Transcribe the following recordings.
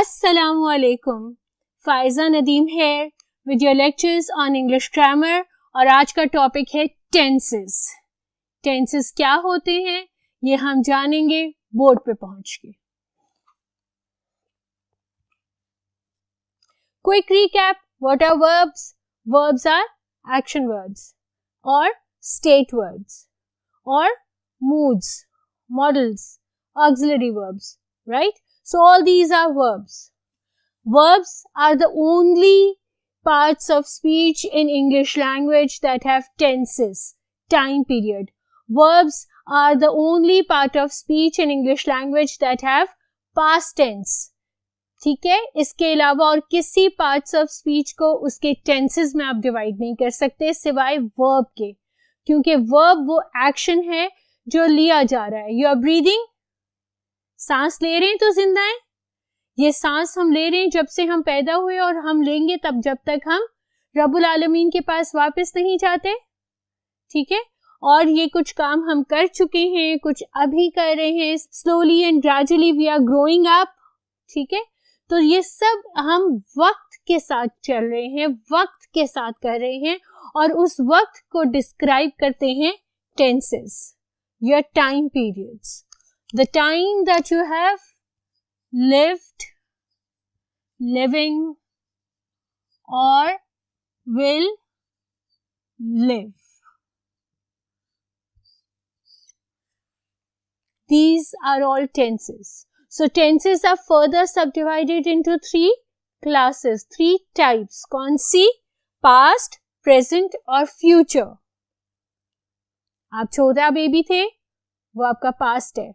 Assalamu alaikum. Pfizer Nadeem here with your lectures on English grammar और आज का topic है टेंसेस. टेंसेस क्या होते हैं ये हम जानेंगे बोर्ड पे पहुंच के. Quick recap. What are verbs? Verbs are action words or state words or moods, models, auxiliary verbs, right? So all these are verbs. Verbs are the only parts of speech in English language that have tenses, time period. Verbs are the only part of speech in English language that have past tense. ठीक है, इसके अलावा और किसी parts of speech को उसके tenses में आप डिवाइड नहीं कर सकते सिवाय वर्ब के, क्योंकि वर्ब वो एक्शन है जो लिया जा रहा है. यू आर ब्रीदिंग, सांस ले रहे हैं तो जिंदा है. ये सांस हम ले रहे हैं जब से हम पैदा हुए और हम लेंगे तब जब तक हम रब्बुल आलमीन के पास वापस नहीं जाते. ठीक है, और ये कुछ काम हम कर चुके हैं, कुछ अभी कर रहे हैं. Slowly and gradually we are growing up. ठीक है, तो ये सब हम वक्त के साथ चल रहे हैं, वक्त के साथ कर रहे हैं और उस वक्त को डिस्क्राइब करते हैं tenses, your time periods. The time that you have lived, living, or will live. These are all tenses. So tenses are further subdivided into three classes, three types. कौन सी? Past, present और future. आप छोटा baby थे, वो आपका past है.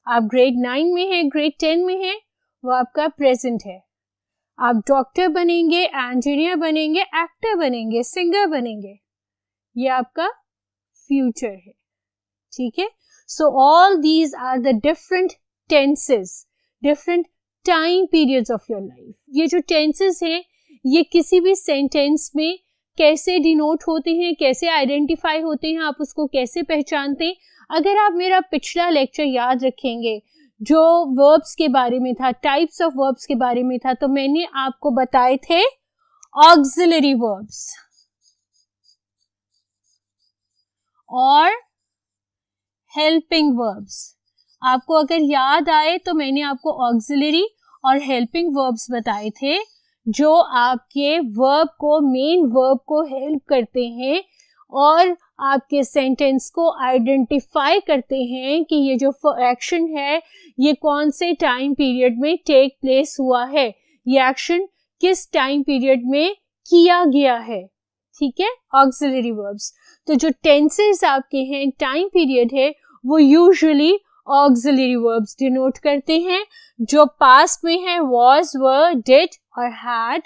आप grade 9 में हैं, ग्रेड 10 में हैं, वो आपका प्रेजेंट है. आप डॉक्टर बनेंगे, इंजीनियर बनेंगे, एक्टर बनेंगे, सिंगर बनेंगे, ये आपका फ्यूचर है. ठीक है, so all these are the different tenses, different time periods of your life. ये जो टेंसेस हैं ये किसी भी सेंटेंस में कैसे डिनोट होते हैं, कैसे आइडेंटिफाई होते हैं, आप उसको कैसे पहचानते हैं. अगर आप मेरा पिछला लेक्चर याद रखेंगे जो वर्ब्स के बारे में था, टाइप्स ऑफ वर्ब्स के बारे में था, तो मैंने आपको बताए थे ऑक्सिलरी वर्ब्स और हेल्पिंग वर्ब्स. आपको अगर याद आए तो मैंने आपको ऑक्सिलरी और हेल्पिंग वर्ब्स बताए थे जो आपके वर्ब को, मेन वर्ब को हेल्प करते हैं और आपके सेंटेंस को आइडेंटिफाई करते हैं कि ये जो एक्शन है ये कौन से टाइम पीरियड में टेक प्लेस हुआ है, ये एक्शन किस टाइम पीरियड में किया गया है. ठीक है, ऑक्सिलरी वर्ब्स. तो जो टेंसेस आपके हैं, टाइम पीरियड है, वो यूजुअली ऑक्सिलरी वर्ब्स डिनोट करते हैं. जो पास्ट में है was, were, did और had.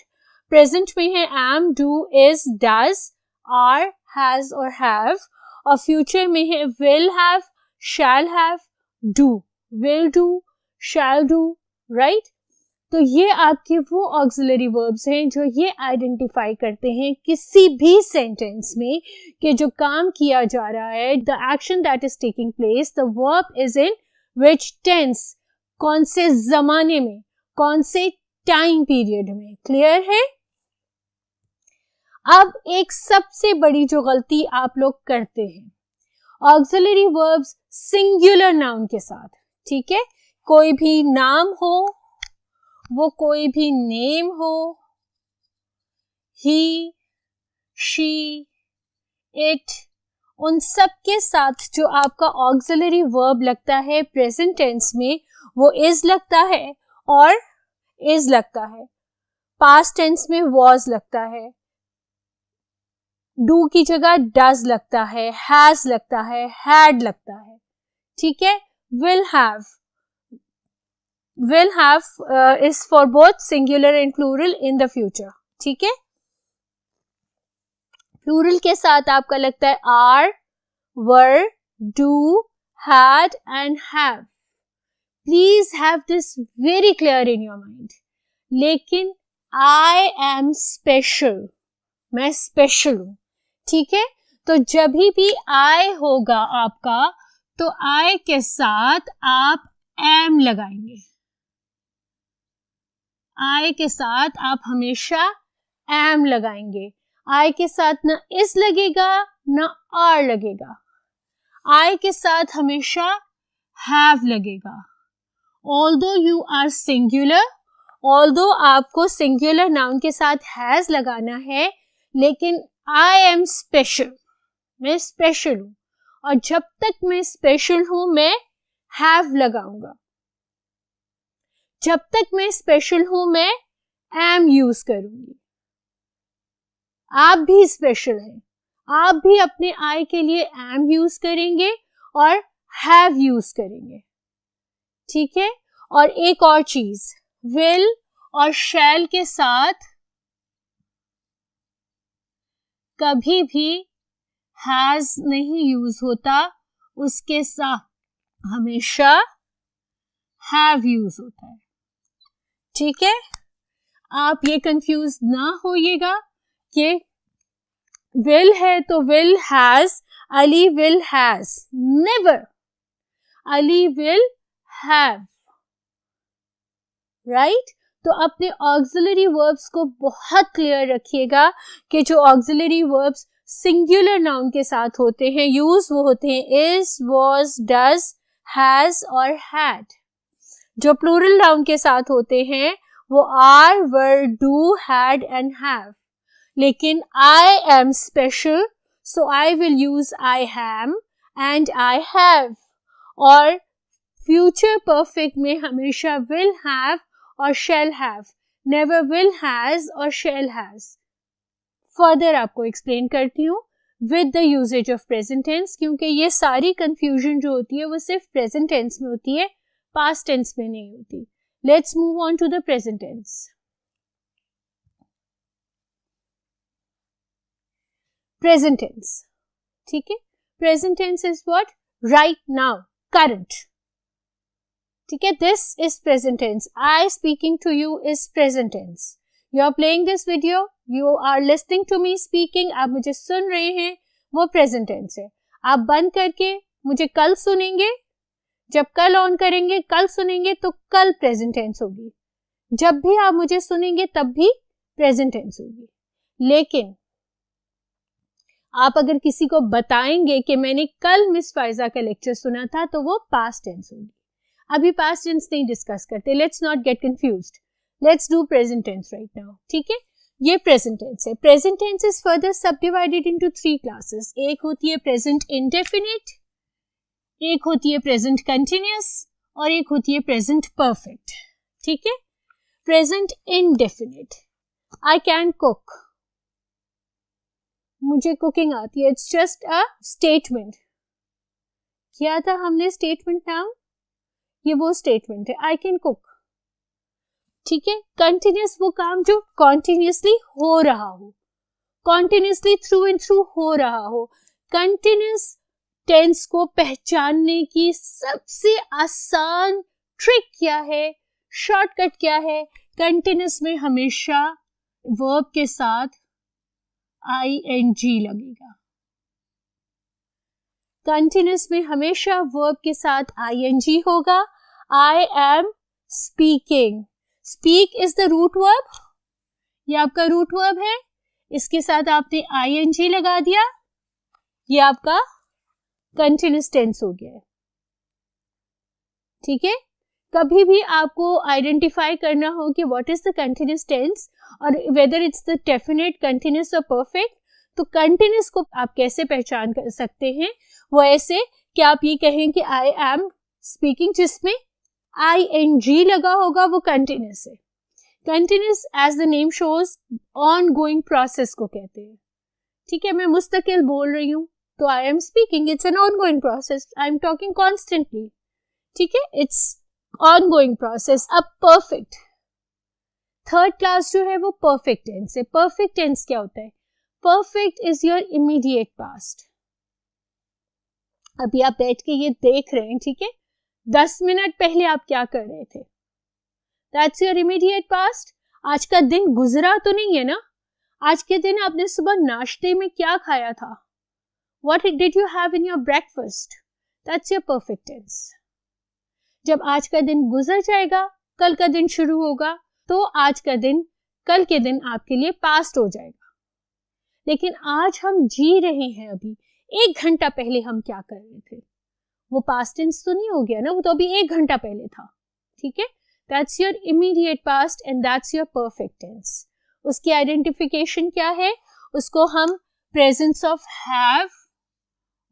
प्रेजेंट में है am, do, is, does, are, has और have. और फ्यूचर में है will have, shall have, do, will do, shall do, right? तो ये आपके वो ऑक्सिलरी वर्ब्स हैं जो ये आइडेंटिफाई करते हैं किसी भी सेंटेंस में कि जो काम किया जा रहा है, the action that is taking place, the verb is in which tense, कौन से जमाने में, कौन से टाइम पीरियड में. क्लियर है? अब एक सबसे बड़ी जो गलती आप लोग करते हैं, ऑक्सिलरी वर्ब्स सिंगुलर नाउन के साथ. ठीक है, कोई भी नाम हो, वो कोई भी नेम हो, ही, शी, इट, उन सब के साथ जो आपका ऑक्सिलरी वर्ब लगता है प्रेजेंट टेंस में, वो इज लगता है और इज लगता है. पास्ट टेंस में वॉज लगता है, डू की जगह डज लगता है, हैज लगता है, हैड लगता है. ठीक है, will have is for both singular and plural in the future. ठीक है, प्लूरल के साथ आपका लगता है are, were, do, had and have. Please have this very clear in your mind. लेकिन I am special, मैं स्पेशल हूं. ठीक है, तो जब भी I होगा आपका, तो I के साथ आप am लगाएंगे. I के साथ आप हमेशा am लगाएंगे. I के साथ ना is लगेगा ना are लगेगा. I के साथ हमेशा have लगेगा. Although you are singular, although आपको singular noun के साथ has लगाना है, लेकिन I am special, मैं special हूँ, और जब तक मैं special हूँ मैं have लगाऊंगा. जब तक मैं special हूँ मैं am यूज करूंगी. आप भी special हैं, आप भी अपने I के लिए am यूज करेंगे और have यूज करेंगे. ठीक है. और एक और चीज, will और shall के साथ कभी भी has नहीं यूज होता, उसके साथ हमेशा have यूज होता है. ठीक है. आप ये कंफ्यूज ना होइएगा कि will है तो will has, Ali will has, never. Ali will have. Right? तो अपने ऑक्सिलरी वर्ब्स को बहुत क्लियर रखिएगा कि जो ऑक्सिलरी वर्ब्स सिंगुलर नाउन के साथ होते हैं यूज, वो होते हैं is, was, does, has और had. जो प्लूरल नाउन के साथ होते हैं वो are, were, do, had and have. लेकिन I am special, so I will use I am and I have. और फ्यूचर परफेक्ट में हमेशा will have और shall have, never will has और shall has. फर्दर आपको एक्सप्लेन करती हूँ with the usage of present tense, क्योंकि ये सारी कंफ्यूजन जो होती है वो सिर्फ प्रेजेंट टेंस में होती है, पास्ट टेंस में नहीं होती. Let's move on to the present tense. Present tense. ठीक है. Present tense is what? Right now, current. ठीक है. This is present tense. I speaking to you is present tense. You are playing this video, you are listening to me speaking, आप मुझे सुन रहे हैं, वो present tense है. आप बंद करके मुझे कल सुनेंगे, जब कल ऑन करेंगे, कल सुनेंगे तो कल प्रेजेंट टेंस होगी. जब भी आप मुझे सुनेंगे तब भी प्रेजेंट टेंस होगी. लेकिन आप अगर किसी को बताएंगे कि मैंने कल मिस फाइजा का लेक्चर सुना था तो वो पास्ट टेंस होगी. अभी पास्ट टेंस नहीं डिस्कस करते. Let's not get confused. Let's do present tense right now. ठीक है. ये प्रेजेंट टेंस है. Present tense is further subdivided into 3 classes. एक होती है प्रेजेंट इंडेफिनिट, एक होती है प्रेजेंट कंटिन्यूअस और एक होती है प्रेजेंट परफेक्ट. ठीक है. Present indefinite, I can cook, मुझे कुकिंग आती है. It's just a statement. क्या था हमने स्टेटमेंट नाम? ये वो स्टेटमेंट है, आई कैन कुक. ठीक है. कंटिन्यूअस वो काम जो कॉन्टिन्यूअसली हो रहा हो, कॉन्टिन्यूअसली थ्रू एंड थ्रू हो रहा हो. कंटिन्यूअस टेंस को पहचानने की सबसे आसान ट्रिक क्या है, शॉर्टकट क्या है? कंटिन्यूअस में हमेशा वर्ब के साथ ing लगेगा. कंटिन्यूअस में हमेशा वर्ब के साथ ing होगा. I am speaking. Speak is the root verb, ये आपका रूट वर्ब है. इसके साथ आपने ing लगा दिया, ये आपका कंटिन्यूअस टेंस हो गया है. ठीक है. कभी भी आपको आइडेंटिफाई करना हो कि what is the continuous tense और whether it's the definite, continuous और परफेक्ट, तो कंटिन्यूअस को आप कैसे पहचान कर सकते हैं? वो ऐसे कि आप ये कहें कि आई एम स्पीकिंग, जिसमें ing लगा होगा, वो कंटिन्यूअस है. Continuous as the name shows ongoing process को कहते हैं. ठीक है. मैं मुस्तकिल बोल रही हूँ तो आई am speaking, it's an on going process. I am talking constantly. ठीक है. It's on going process. अब परफेक्ट, थर्ड क्लास जो है वो परफेक्ट टेंस है. परफेक्ट टेंस क्या होता है? Perfect is your immediate past. अभी आप बैठ के ये देख रहे हैं. ठीक है. 10 मिनट पहले आप क्या कर रहे थे? That's your immediate past. आज का दिन गुजरा तो नहीं है ना? आज के दिन आपने सुबह नाश्ते में क्या खाया था? What did you have in your breakfast? That's your perfect tense. जब आज का दिन गुजर जाएगा, कल का दिन शुरू होगा, तो आज का दिन, कल के दिन आपके लिए पास्ट हो जाएगा। लेकिन आज हम जी रहे हैं, अभी 1 घंटा पहले हम क्या कर रहे थे, वो पास्ट टेंस तो नहीं हो गया ना, वो तो अभी 1 घंटा पहले था। ठीक है, that's your immediate past and that's your perfect tense. उसकी आइडेंटिफिकेशन क्या है, उसको हम प्रेजेंस ऑफ हैव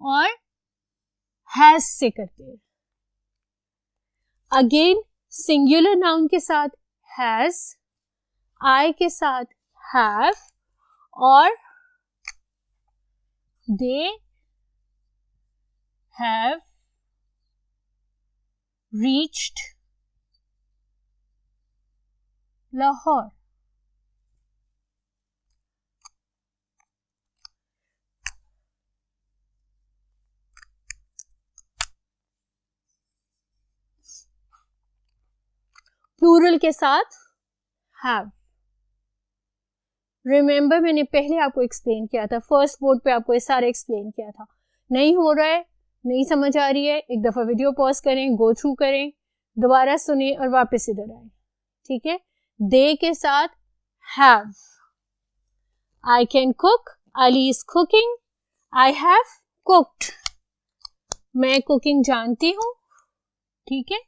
और हैज से करते हैं। अगेन सिंगुलर नाउन के साथ हैज, आई के साथ हैव और they have reached Lahore. Plural के साथ हैव। रिमेंबर मैंने पहले आपको एक्सप्लेन किया था, फर्स्ट बोर्ड पे आपको ये सारा एक्सप्लेन किया था। नहीं हो रहा है, नहीं समझ आ रही है, एक दफा वीडियो पॉज करें, गो थ्रू करें, दोबारा सुने और वापस इधर आए। ठीक है, दे के साथ have. I can cook, Ali is cooking, I have cooked, मैं कुकिंग जानती हूं। ठीक है,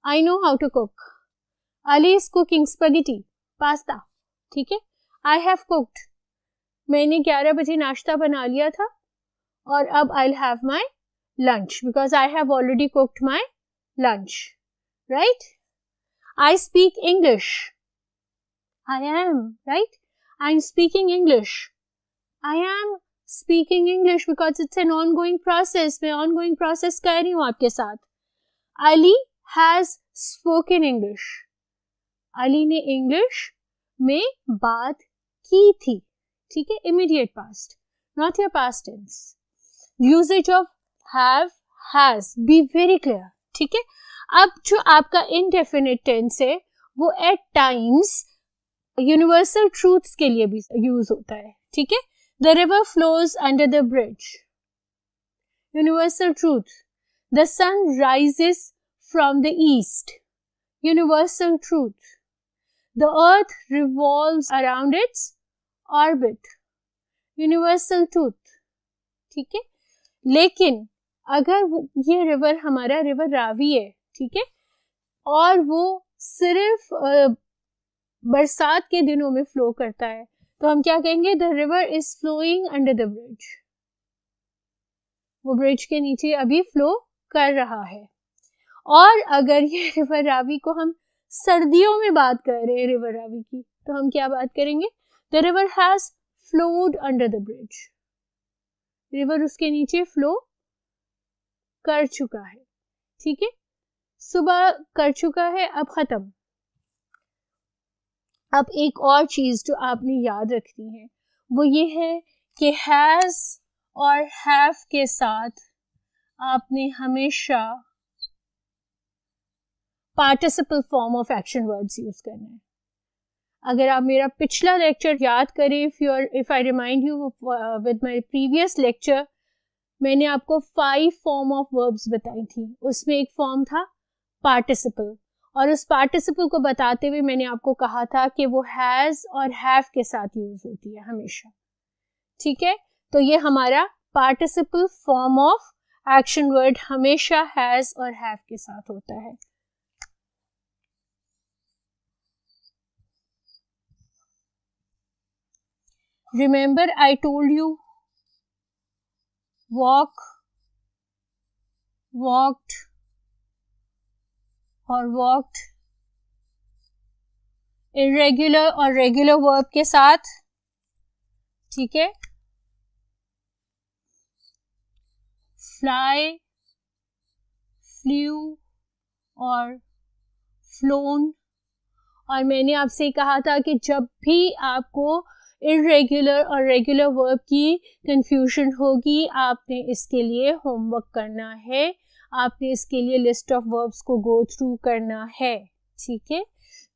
I know how to cook. Ali is cooking spaghetti, pasta. ठीक है, I have cooked. मैंने 11 बजे नाश्ता बना लिया था और अब I'll have my lunch because I have already cooked my lunch. Right? I speak English. I am, right? I'm speaking English. I am speaking English because it's an ongoing process. मैं ongoing process कर रही हूँ आपके साथ. Ali has spoken English. Ali ने English में बात की थी। ठीक है, immediate past, not your past tense. Usage of have, has, be very clear. ठीक है, अब जो आपका इनडेफिनिट टेंस है वो एट टाइम्स यूनिवर्सल ट्रूथ्स के लिए भी यूज होता है। ठीक है, the river flows under the bridge, universal truth. The sun rises from the east, universal truth. The earth revolves around its orbit, universal truth. ठीक है, लेकिन अगर ये रिवर हमारा रिवर रावी है, ठीक है, और वो सिर्फ बरसात के दिनों में फ्लो करता है, तो हम क्या कहेंगे, the river is flowing under the bridge. वो ब्रिज के नीचे अभी फ्लो कर रहा है। और अगर ये रिवर रावी को हम सर्दियों में बात कर रहे हैं रिवर रावी की, तो हम क्या बात करेंगे, the river has flowed under the bridge. River उसके नीचे फ्लो कर चुका है। ठीक है, सुबह कर चुका है, अब खत्म। अब एक और चीज जो आपने याद रखनी है वो ये है कि हैज और हैव के साथ आपने हमेशा participle form of action words use करना है। अगर आप मेरा पिछला लेक्चर याद करें, if I remind you with my previous lecture, मैंने आपको 5 फॉर्म ऑफ वर्ब्स बताई थी। उसमें एक फॉर्म था पार्टिसिपल, और उस पार्टिसिपल को बताते हुए मैंने आपको कहा था कि वो हैज और हैव के साथ यूज होती है हमेशा। ठीक है, तो ये हमारा participle form of action word हमेशा हैज और हैव के साथ होता है। Remember I told you walk, walked और walked irregular और regular verb के साथ। ठीक है, fly, flew और flown। और मैंने आपसे कहा था कि जब भी आपको इरेगुलर और रेगुलर वर्ब की कंफ्यूजन होगी, आपने इसके लिए होमवर्क करना है, आपने इसके लिए लिस्ट ऑफ वर्ब्स को गो थ्रू करना है। ठीक है,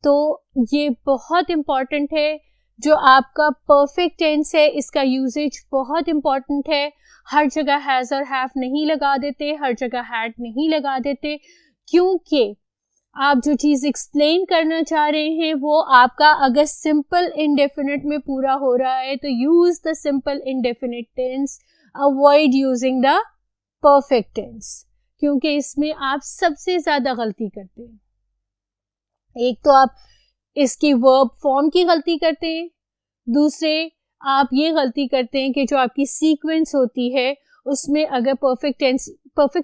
तो ये बहुत इम्पॉर्टेंट है। जो आपका परफेक्ट टेंस है इसका यूजेज बहुत इम्पॉर्टेंट है। हर जगह हैज़ और हैव नहीं लगा देते, हर जगह हैड नहीं लगा देते। क्योंकि आप जो चीज एक्सप्लेन करना चाह रहे हैं वो आपका अगर सिंपल इंडेफिनिट में पूरा हो रहा है तो use the simple indefinite tense, avoid using the perfect tense, क्योंकि इसमें आप सबसे ज्यादा गलती करते हैं। एक तो आप इसकी वर्ब फॉर्म की गलती करते हैं, दूसरे आप ये गलती करते हैं कि जो आपकी सीक्वेंस होती है उसमें अगर perfect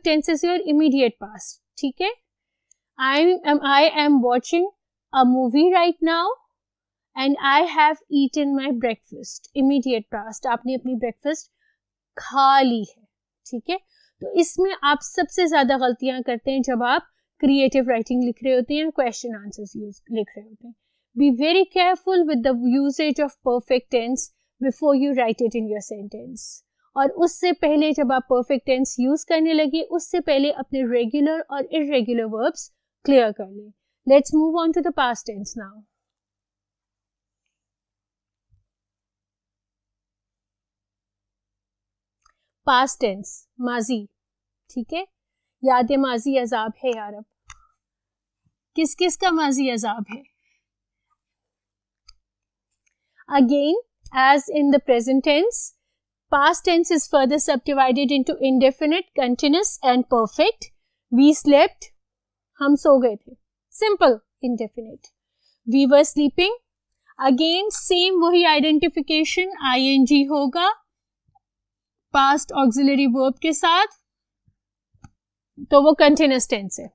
tense is your immediate past, ठीक है। I am watching a movie right now and I have eaten my breakfast. Immediate past, आपने अपनी breakfast खा ली है, ठीक है। तो इसमें आप सबसे ज्यादा गलतियां करते हैं जब आप क्रिएटिव राइटिंग लिख रहे होते हैं, क्वेश्चन आंसर्स लिख रहे होते हैं। Be very careful with the usage of perfect tense before you write it in your sentence. और उससे पहले जब आप परफेक्ट टेंस यूज करने लगे उससे पहले अपने रेगुलर और इरेगुलर वर्ब्स क्लियर कर लें। Let's move on to the past tense now. Past tense माजी, ठीक है। याद माजी अजाब है यार, अब किस किस का माजी अजाब है? Again as in the present tense, past tense is further subdivided into indefinite, continuous and perfect. We slept, हम सो गए थे, simple indefinite. We were sleeping, again same वही identification, ing होगा past auxiliary verb के साथ, तो वो continuous tense है,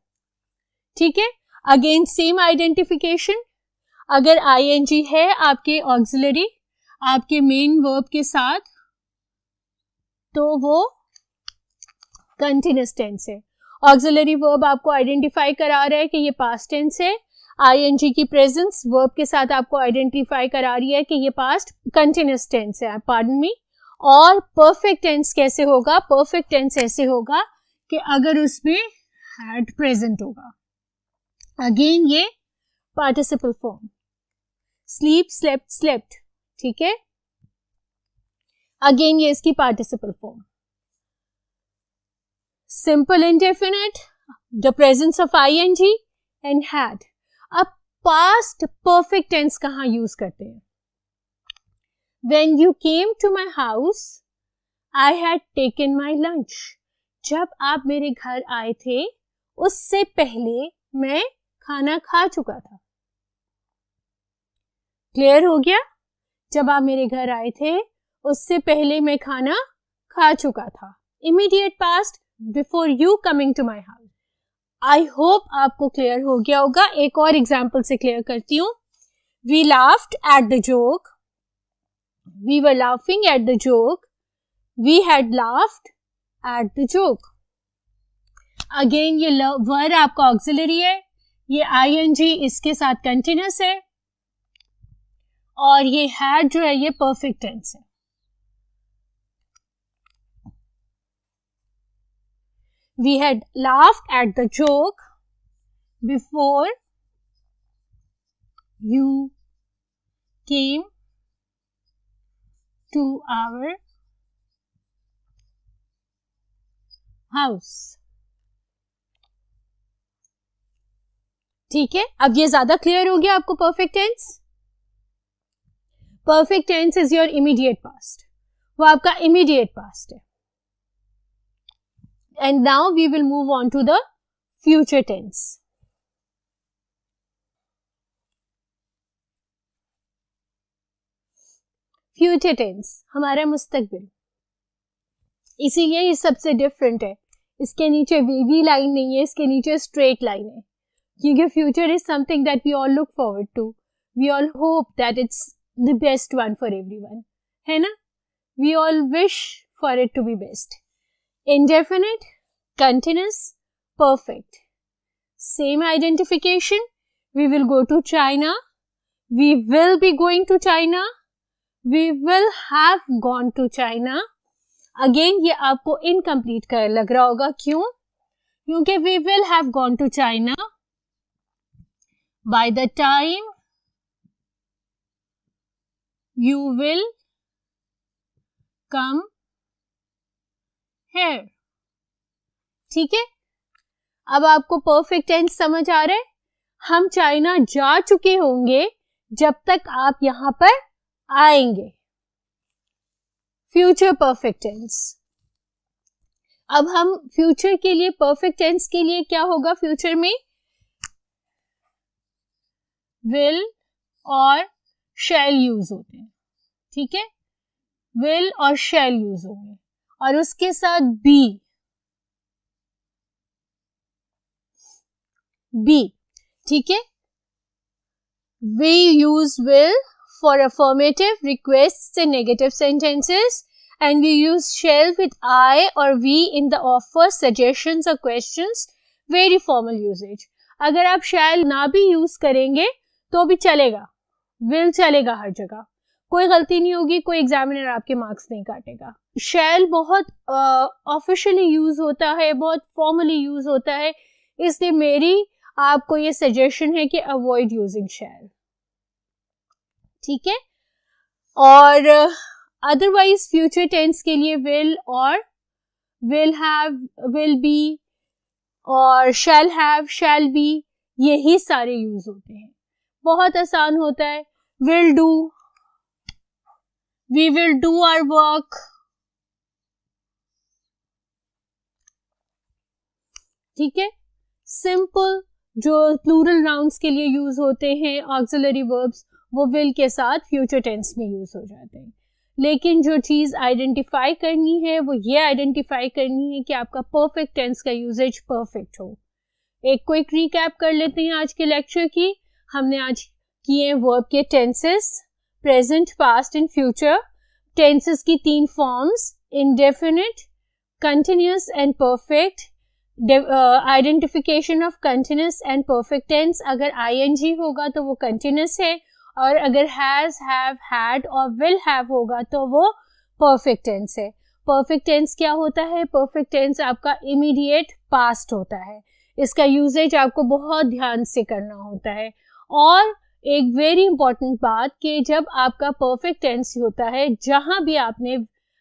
ठीक है। again same identification, अगर ing है आपके auxiliary, आपके main verb के साथ, तो वो कंटिन्यूस टेंस है। ऑक्सिलरी वर्ब आपको आइडेंटिफाई करा रहा है कि ये पास्ट टेंस है, आईएनजी की प्रेजेंस वर्ब के साथ आपको आइडेंटिफाई करा रही है कि ये पास्ट कंटिन्यूस टेंस है, पार्डन मी। और परफेक्ट टेंस कैसे होगा? परफेक्ट टेंस ऐसे होगा कि अगर उसमें हैड प्रेजेंट होगा। अगेन ये participle form, sleep slept slept, ठीक है। अगेन ये इसकी participle form. Simple indefinite, the presence of ING and had. अब पास्ट परफेक्ट टेंस कहां यूज करते हैं? When you came to my house, I had taken my lunch. जब आप मेरे घर आए थे उससे पहले मैं खाना खा चुका था। क्लियर हो गया? जब आप मेरे घर आए थे उससे पहले मैं खाना खा चुका था। Immediate past, before you coming to my house. I hope आपको क्लियर हो गया होगा। एक और एग्जाम्पल से क्लियर करती हूँ। We laughed at the joke, we were laughing at the joke, we had laughed at the joke. Again ये वर्ड आपका ऑक्सिलरी है, ये आईएनजी इसके साथ कंटिन्यूस है, और ये हैड जो है ये परफेक्ट टेंस है। We had laughed at the joke before you came to our house. ठीक है, अब ये ज्यादा क्लियर हो गया आपको perfect tense. Perfect tense is your immediate past, वो आपका इमीडिएट पास्ट है। And now we will move on to the future tense. Future tense हमारा मुस्तकबिल, इसीलिए ये सबसे डिफरेंट है। इसके नीचे वेवी लाइन नहीं है, इसके नीचे स्ट्रेट लाइन है, क्योंकि future is something that we all look forward to, we all hope that it's the best one for everyone, है ना। We all wish for it to be best. Indefinite, continuous, perfect. Same identification. We will go to China. We will be going to China. We will have gone to China. Again, ये आपको incomplete कर लग रहा होगा, क्यों? क्योंकि we will have gone to China by the time you will come here. ठीक है। अब आपको परफेक्ट टेंस समझ आ रहा है? हम चाइना जा चुके होंगे जब तक आप यहां पर आएंगे। Future perfect tense. अब हम फ्यूचर के लिए, परफेक्ट टेंस के लिए क्या होगा फ्यूचर में? विल और शैल यूज होते हैं, ठीक है? विल और शैल यूज होंगे और उसके साथ बी, ठीक है? We use will for affirmative, requests and negative sentences, and we use shall with I or we in the offer, suggestions or questions. Very formal usage. अगर आप shall ना भी use करेंगे तो भी चलेगा, will चलेगा हर जगह, कोई गलती नहीं होगी, कोई एग्जामिनर आपके मार्क्स नहीं काटेगा। shall बहुत ऑफिशियली यूज होता है, बहुत फॉर्मली यूज होता है, इसलिए मेरी आपको ये सजेशन है कि अवॉइड यूजिंग shall, ठीक है? और अदरवाइज फ्यूचर टेंस के लिए विल और विल हैव, विल बी और शैल हैव, शैल बी, यही सारे यूज होते हैं। बहुत आसान होता है। Will do, we will do our work, ठीक है? सिंपल जो प्लूरल नाउन्स के लिए यूज होते हैं ऑक्सिलरी वर्ब्स, वो विल के साथ फ्यूचर टेंस में यूज हो जाते हैं। लेकिन जो चीज आइडेंटिफाई करनी है वो ये आइडेंटिफाई करनी है कि आपका परफेक्ट टेंस का यूजेज परफेक्ट हो। एक क्विक रिकैप कर लेते हैं आज के लेक्चर की। हमने आज किए वर्ब के tenses, present, past and future. Tenses की 3 forms, indefinite, continuous and perfect. Identification of continuous and perfect tense, अगर ing होगा तो वो कंटिन्यूअस है, और अगर हैज, हैव, हैड और विल हैव होगा तो वो परफेक्ट टेंस है। परफेक्ट टेंस क्या होता है? परफेक्ट टेंस आपका इमीडिएट पास्ट होता है। इसका यूजेज आपको बहुत ध्यान से करना होता है। और एक वेरी इंपॉर्टेंट बात कि जब आपका परफेक्ट टेंस होता है, जहां भी आपने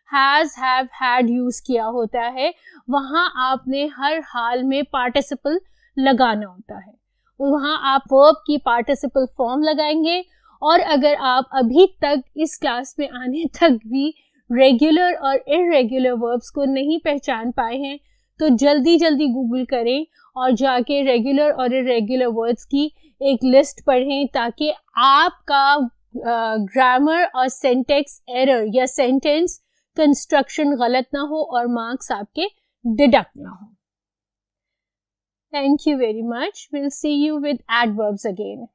हैज, हैव, हैड यूज किया होता है, वहां आपने हर हाल में पार्टिसिपल लगाना होता है। वहां आप वर्ब की पार्टिसिपल फॉर्म लगाएंगे। और अगर आप अभी तक इस क्लास में आने तक भी रेगुलर और इर्रेगुलर वर्ब्स को नहीं पहचान पाए हैं तो जल्दी जल्दी गूगल करें और जाके रेगुलर और इर्रेगुलर वर्ड्स की एक लिस्ट पढ़ें, ताकि आपका ग्रामर और सेंटेक्स एरर या सेंटेंस कंस्ट्रक्शन गलत ना हो और मार्क्स आपके डिडक्ट ना हो। Thank you very much. Will see you with adverbs again.